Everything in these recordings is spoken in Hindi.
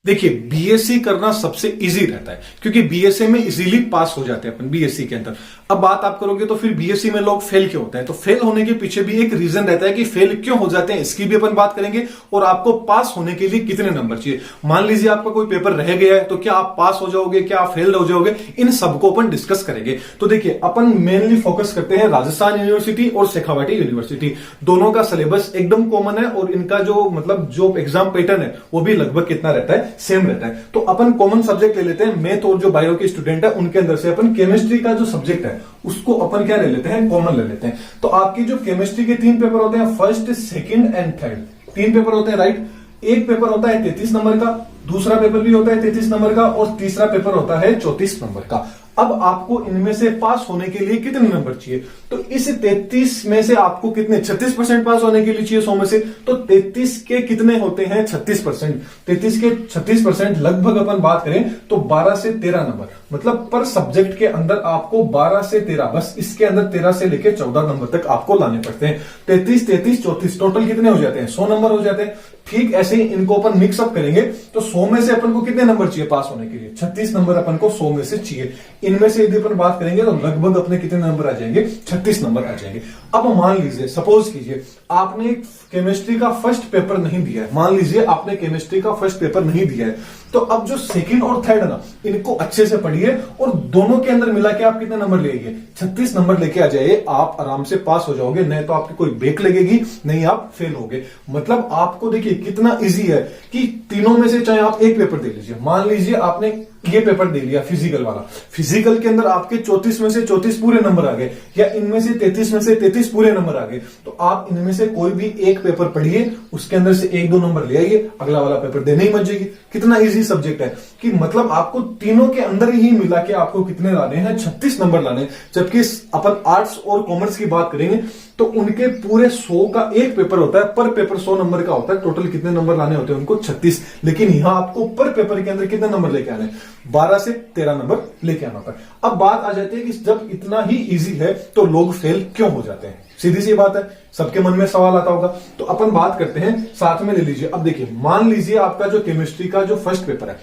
देखिए, बीएससी करना सबसे इजी रहता है क्योंकि बीएससी में इजीली पास हो जाते हैं अपन बीएससी के अंदर। अब बात आप करोगे तो फिर बीएससी में लोग फेल क्यों होते हैं, तो फेल होने के पीछे भी एक रीजन रहता है कि फेल क्यों हो जाते हैं, इसकी भी अपन बात करेंगे। और आपको पास होने के लिए कितने नंबर चाहिए, मान लीजिए आपका कोई पेपर रह गया है तो क्या आप पास हो जाओगे, क्या आप फेल हो जाओगे, इन सबको अपन डिस्कस करेंगे। तो देखिए, अपन मेनली फोकस करते हैं राजस्थान यूनिवर्सिटी और शेखावाटी यूनिवर्सिटी, दोनों का सिलेबस एकदम कॉमन है और इनका जो एग्जाम पैटर्न है वो भी लगभग कितना रहता है, सेम रहता है। तो अपन कॉमन सब्जेक्ट ले लेते हैं, मैथ और जो बायो के स्टूडेंट है उनके अंदर से अपन केमिस्ट्री का जो सब्जेक्ट है उसको अपन क्या ले लेते हैं, कॉमन ले लेते हैं। तो आपकी जो केमिस्ट्री के 3 पेपर होते हैं, first, second and third, 3 paper होते हैं, राइट। एक पेपर होता है 33 नंबर का, दूसरा पेपर भी होता है 33 नंबर का और तीसरा पेपर होता है 34 नंबर का। अब आपको इनमें से पास होने के लिए कितने नंबर चाहिए, तो इस 33 में से आपको कितने 36% पास होने के लिए चाहिए 100 में से, तो 33 के कितने होते हैं 36%, 33 के 36% लगभग अपन बात करें तो 12 से 13 नंबर, मतलब पर सब्जेक्ट के अंदर आपको 12 से 13, बस इसके अंदर 13 से लेकर 14 नंबर तक आपको लाने पड़ते हैं। 33, 33, 34 टोटल कितने हो जाते हैं, 100 नंबर हो जाते हैं। ठीक ऐसे ही इनको अपन मिक्सअप करेंगे तो 100 में से अपन को कितने नंबर चाहिए पास होने के लिए, 36 नंबर अपन को 100 में से चाहिए। इनमें से यदि अपन बात करेंगे तो लगभग अपने कितने नंबर आ जाएंगे, 36 नंबर आ जाएंगे। अब मान लीजिए, सपोज कीजिए आपने केमिस्ट्री का फर्स्ट पेपर नहीं दिया है, मान लीजिए आपने केमिस्ट्री का फर्स्ट पेपर नहीं दिया है, तो अब जो सेकंड और थर्ड है ना, इनको अच्छे से पढ़िए और दोनों के अंदर मिला के आप कितने नंबर ले आइए, 36 नंबर लेके आ जाइए, आप आराम से पास हो जाओगे। नहीं तो आपकी कोई ब्रेक लगेगी, नहीं आप फेल होगे। मतलब आपको देखिए कितना इजी है कि तीनों में से चाहे आप एक पेपर दे लीजिए, मान लीजिए आपने ये पेपर दे लिया फिजिकल वाला, फिजिकल के अंदर आपके 34 में से 34 पूरे नंबर आ गए, या इनमें से 33 में से 33 पूरे नंबर आ गए, तो आप इनमें से कोई भी एक पेपर पढ़िए, उसके अंदर से 1-2 नंबर ले आइए, अगला वाला पेपर देने ही मत जाइए। कितना इजी सब्जेक्ट है कि मतलब आपको तीनों के अंदर ही मिला के आपको कितने लाने हैं, 36 नंबर लाने हैं। जबकि अपन आर्ट्स और कॉमर्स की बात करेंगे तो उनके पूरे 100 का एक पेपर होता है, पर पेपर 100 नंबर का होता है, टोटल कितने नंबर लाने होते हैं उनको 36। लेकिन यहां आपको पर पेपर के अंदर कितने नंबर लेके आने, 12 से 13 नंबर लेके आना होता है। अब बात आ जाती है कि जब इतना ही इजी है तो लोग फेल क्यों हो जाते हैं, सीधी सी बात है, सबके मन में सवाल आता होगा। तो अपन बात करते हैं, साथ में ले लीजिए। अब देखिए, मान लीजिए आपका जो केमिस्ट्री का जो फर्स्ट पेपर है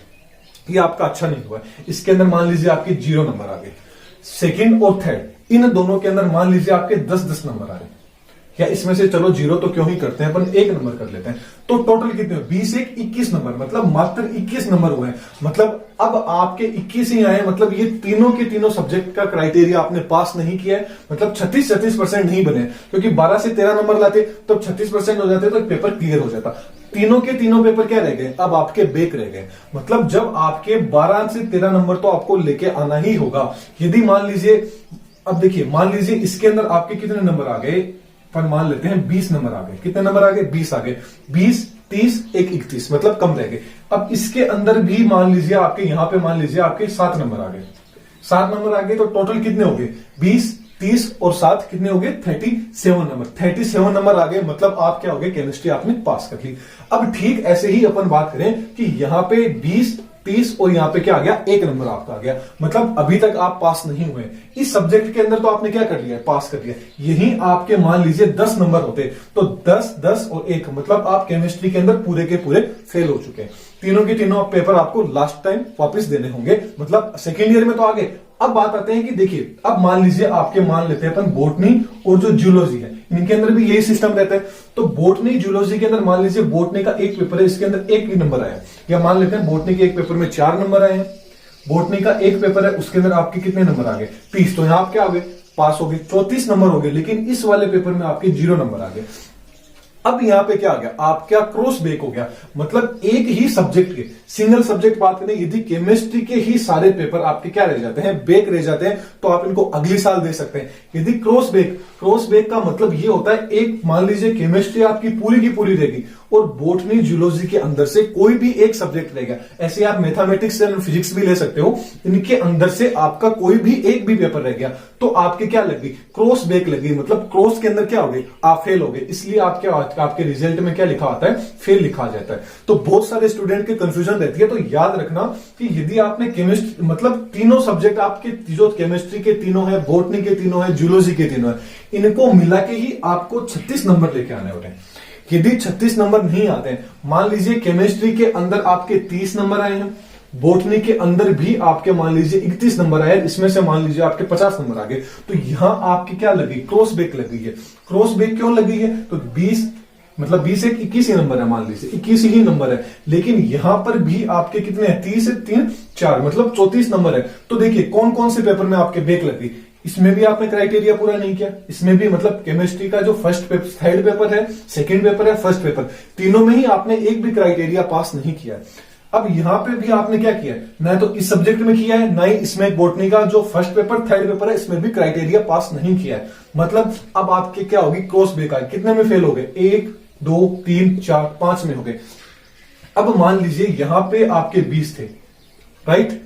ये आपका अच्छा नहीं हुआ है, इसके अंदर मान लीजिए आपके 0 नंबर आ गए। सेकंड और थर्ड इन दोनों के अंदर मान लीजिए आपके 10-10 नंबर आ रहे हैं, या इसमें से चलो 0 तो क्यों ही करते हैं, अपन 1 नंबर कर लेते हैं। तो टोटल कितने, 20 1 21 नंबर, मतलब मात्र 21 नंबर हुए हैं। मतलब अब आपके 21 ही आए, मतलब ये तीनों के तीनों सब्जेक्ट का क्राइटेरिया आपने पास नहीं किया है, मतलब 36% नहीं बने। क्योंकि 12 से 13 नंबर लाते तो 36% हो जाते तो पेपर क्लियर हो जाता। तीनों के तीनों पेपर क्या रह गए, अब आपके बेक रह गए। मतलब जब आपके 12 से 13 नंबर तो आपको लेके आना ही होगा। यदि मान लीजिए, अब देखिए मान लीजिए इसके अंदर आपके कितने नंबर आ गए, पर मान लेते हैं 20 नंबर आ गए। कितने नंबर आ गए, 20 आ गए। 20, 30, 1 31, मतलब कम रह गए। अब इसके अंदर भी मान लीजिए आपके यहां पे मान लीजिए आपके 7 नंबर आ गए, 7 नंबर आ गए, तो टोटल कितने हो गए, 20, 30 और 7 कितने हो गए, 37 नंबर। 37 नंबर आ गए, मतलब आप क्या हो गए, केमिस्ट्री आपने पास कर ली। अब ठीक ऐसे ही अपन बात करें कि यहां पे 20, 30 और यहां पे क्या आ गया, 1 नंबर आपका आ गया, मतलब अभी तक आप पास नहीं हुए। इस सब्जेक्ट के अंदर तो आपने क्या कर लिया, पास कर लिया। यही आपके मान लीजिए 10 नंबर होते तो 10, 10 और 1, मतलब आप केमिस्ट्री के अंदर पूरे के पूरे फेल हो चुके हैं। तीनों के तीनों पेपर आपको लास्ट टाइम वापस देने होंगे, मतलब सेकेंड ईयर में तो आगे। अब बात आते हैं कि देखिए, अब मान लीजिए आपके मान लेते हैं अपन बोटनी और जो जूलॉजी है, इनके अंदर भी यही सिस्टम रहता है। तो बोटनी जूलॉजी के अंदर मान लीजिए बोटनी का एक पेपर है, इसके अंदर 1 नंबर आया, या मान लेते हैं बोटनी के एक पेपर में 4 नंबर आए हैं। बोटनी का एक पेपर है, उसके अंदर आपके कितने नंबर आ गए, 30, तो यहां आप क्या हो गए, पास हो गए, 34 नंबर हो गए। लेकिन इस वाले पेपर में आपके 0 नंबर आ गए। अब यहां पे क्या आ गया, आपका क्रॉस बेक हो गया, मतलब एक ही सब्जेक्ट के, सिंगल सब्जेक्ट बात करें, यदि केमिस्ट्री के ही सारे पेपर आपके क्या रह जाते हैं, बेक रह जाते हैं, तो आप इनको अगले साल दे सकते हैं। यदि क्रॉस बेक का मतलब ये होता है, एक मान लीजिए केमिस्ट्री आपकी पूरी की पूरी रहेगी और बोटनी जूलॉजी के अंदर से कोई भी एक सब्जेक्ट रहेगा। ऐसे आप मैथमेटिक्स एंड फिजिक्स भी ले सकते हो, इनके अंदर से आपका कोई भी एक भी पेपर रह गया तो आपके क्या लगी, क्रॉस बेक लगी, मतलब क्रॉस के अंदर क्या हो गए, आप फेल हो गए। इसलिए आपके रिजल्ट में क्या लिखा आता है, फेल लिखा जाता है। तो बहुत सारे स्टूडेंट के कंफ्यूजन रहती है। तो याद रखना कि यदि आपने केमिस्ट्री, मतलब तीनों सब्जेक्ट आपके जो केमिस्ट्री के तीनों है, बोटनी के तीनों है, जूलॉजी के तीनों है, इनको मिला के ही आपको 36 नंबर लेके आने होते हैं। यदि 36 नंबर नहीं आते हैं, मान लीजिए केमिस्ट्री के अंदर आपके 30 नंबर आए हैं, बॉटनी के अंदर भी आपके मान लीजिए 31 नंबर आए, इसमें से मान लीजिए आपके 50 नंबर आ गए, तो यहां आपकी क्या लगी, क्रॉस ब्रेक लगी है। क्रॉस ब्रेक क्यों लगी है, तो 20 मतलब 20 एक 21 ही नंबर है, मान लीजिए 21 ही नंबर है, लेकिन यहां पर भी आपके कितने हैं, 30 से 3 4 मतलब 34 नंबर है। तो देखिए कौन कौन से पेपर में आपके ब्रेक लगी, इसमें भी आपने क्राइटेरिया पूरा नहीं किया, इसमें भी मतलब केमिस्ट्री का जो फर्स्ट पेपर थर्ड पेपर है, सेकंड पेपर है, फर्स्ट पेपर, तीनों में ही आपने एक भी क्राइटेरिया पास नहीं किया है। अब यहां पे भी आपने क्या किया है, ना तो इस सब्जेक्ट में किया है, ना ही इसमें बॉटनी का जो फर्स्ट पेपर थर्ड पेपर है इसमें भी क्राइटेरिया पास नहीं किया है। मतलब अब आपके क्या होगी, क्रॉस ब्रेक आए, कितने में फेल हो गए, 1 2 3 4 5 में हो गए। अब मान लीजिए यहां पे आपके 20 थे, राइट,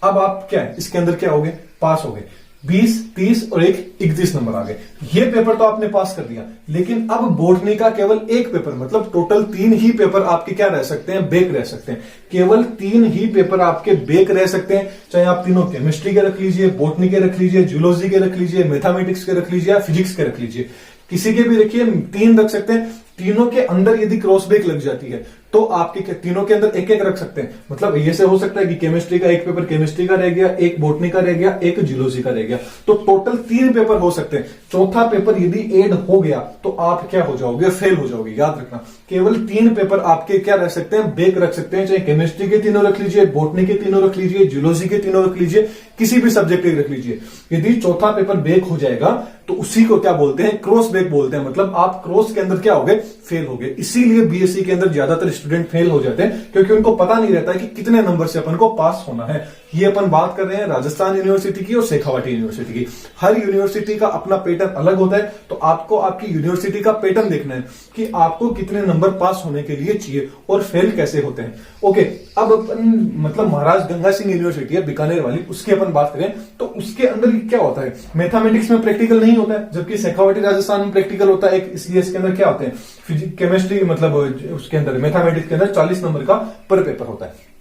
अब आप क्या है इसके अंदर क्या हो गए, पास हो गए, 20 30 और 1 31 नंबर आ गए। ये पेपर तो आपने पास कर दिया, लेकिन अब बॉटनी का केवल एक पेपर, मतलब टोटल 3 ही पेपर आपके क्या रह सकते हैं, बेक रह सकते हैं। केवल 3 ही पेपर आपके बेक रह सकते हैं, चाहे आप तीनों केमिस्ट्री के रख लीजिए, बॉटनी के रख लीजिए, जूलॉजी के रख लीजिए, मैथमेटिक्स के रख लीजिए या फिजिक्स के रख लीजिए, किसी के भी रखिए, 3 रख सकते हैं। तीनों के अंदर यदि क्रॉस ब्रेक लग जाती है तो आपके तीनों के अंदर एक एक रख सकते हैं। मतलब ये से हो सकता है कि केमिस्ट्री का एक पेपर केमिस्ट्री का रह गया, एक बॉटनी का रह गया, एक जूलॉजी का रह गया, तो टोटल 3 पेपर हो सकते हैं। चौथा पेपर यदि ऐड हो गया तो आप क्या हो जाओगे, फेल हो जाओगे। याद रखना, केवल 3 पेपर आपके क्या रह सकते हैं, बेक रख सकते हैं, चाहे केमिस्ट्री के तीनों रख लीजिए, बॉटनी के तीनों रख लीजिए, जूलॉजी के तीनों रख लीजिए, किसी भी सब्जेक्ट के रख लीजिए। यदि चौथा पेपर बेक हो जाएगा तो उसी को क्या बोलते हैं, क्रॉस ब्रेक बोलते हैं। मतलब आप क्रॉस के अंदर क्या हो गए, फेल हो गए। इसीलिए बीएससी के अंदर ज्यादातर स्टूडेंट फेल हो जाते हैं, क्योंकि उनको पता नहीं रहता है कि कितने नंबर से अपन को पास होना है। ये अपन बात कर रहे हैं राजस्थान यूनिवर्सिटी की और शेखावाटी यूनिवर्सिटी की। हर यूनिवर्सिटी का अपना पैटर्न अलग होता है, तो आपको आपकी यूनिवर्सिटी का पैटर्न देखना है कि आपको कितने नंबर पास होने के लिए चाहिए और फेल कैसे होते हैं। ओके, अब अपन मतलब महाराज गंगा सिंह यूनिवर्सिटी है बीकानेर वाली, उसकी अपन बात करें तो उसके अंदर क्या होता है, मैथमेटिक्स में प्रैक्टिकल नहीं होता है, जबकि शेखावाटी राजस्थान में प्रैक्टिकल होता है। इसलिए इसके अंदर क्या होते हैं, फिजिक्स केमिस्ट्री मतलब उसके अंदर मैथमेटिक्स के अंदर 40 नंबर का पर पेपर होता है।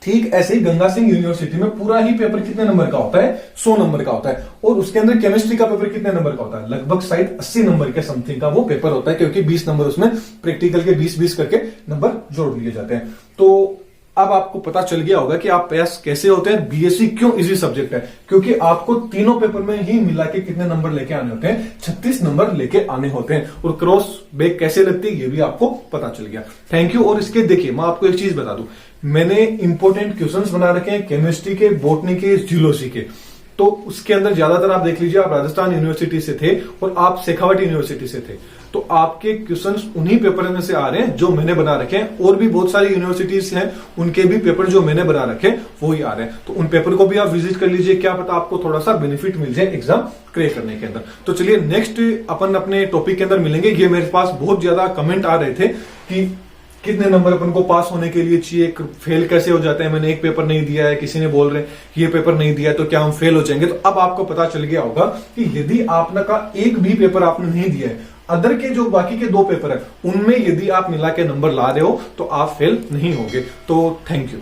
ठीक ऐसे ही गंगा सिंह यूनिवर्सिटी में पूरा ही पेपर कितने नंबर का होता है, 100 नंबर का होता है। और उसके अंदर केमिस्ट्री का पेपर कितने नंबर का होता है, लगभग शायद 80 नंबर के समथिंग का वो पेपर होता है, क्योंकि 20 नंबर उसमें प्रैक्टिकल के 20-20 करके नंबर जोड़ लिए जाते हैं। तो अब आपको पता चल गया होगा कि आप पास कैसे होते हैं। बीएससी क्यों इजी सब्जेक्ट है, क्योंकि आपको तीनों पेपर में ही मिला के कितने नंबर लेके आने होते हैं, 36 नंबर लेके आने होते हैं। और क्रॉस ब्रेक कैसे लगती है ये भी आपको पता चल गया। Thank you. और इसके देखिए मैं आपको एक चीज बता दूं, मैंने इंपॉर्टेंट क्वेश्चंस बना रखे हैं केमिस्ट्री के, बॉटनी के, जूलॉजी के। तो उसके अंदर ज्यादातर आप देख लीजिए, आप राजस्थान यूनिवर्सिटी से थे और आप शेखावाटी यूनिवर्सिटी से थे, तो आपके क्वेश्चंस उन्हीं पेपर में से आ रहे हैं जो मैंने बना रखे हैं। और भी बहुत सारी यूनिवर्सिटीज हैं, उनके भी पेपर जो मैंने बना रखे हैं वो ही आ रहे हैं। तो उन पेपर को भी आप विजिट कर लीजिए, क्या पता आपको थोड़ा सा बेनिफिट मिल जाए एग्जाम क्लियर करने के अंदर। तो चलिए नेक्स्ट अपन अपने टॉपिक के अंदर मिलेंगे। ये मेरे पास बहुत ज्यादा कमेंट आ रहे थे कि कितने नंबर अपन को पास होने के लिए चाहिए, फेल कैसे हो जाते हैं, मैंने एक पेपर नहीं दिया है, किसी ने बोल रहे ये पेपर नहीं दिया है तो क्या हम फेल हो जाएंगे। तो अब आपको पता चल गया होगा कि यदि आपने का एक भी पेपर आपने नहीं दिया है, अदर के जो बाकी के 2 पेपर है उनमें यदि आप मिला के नंबर ला रहे हो तो आप फेल नहीं होगे। तो थैंक यू।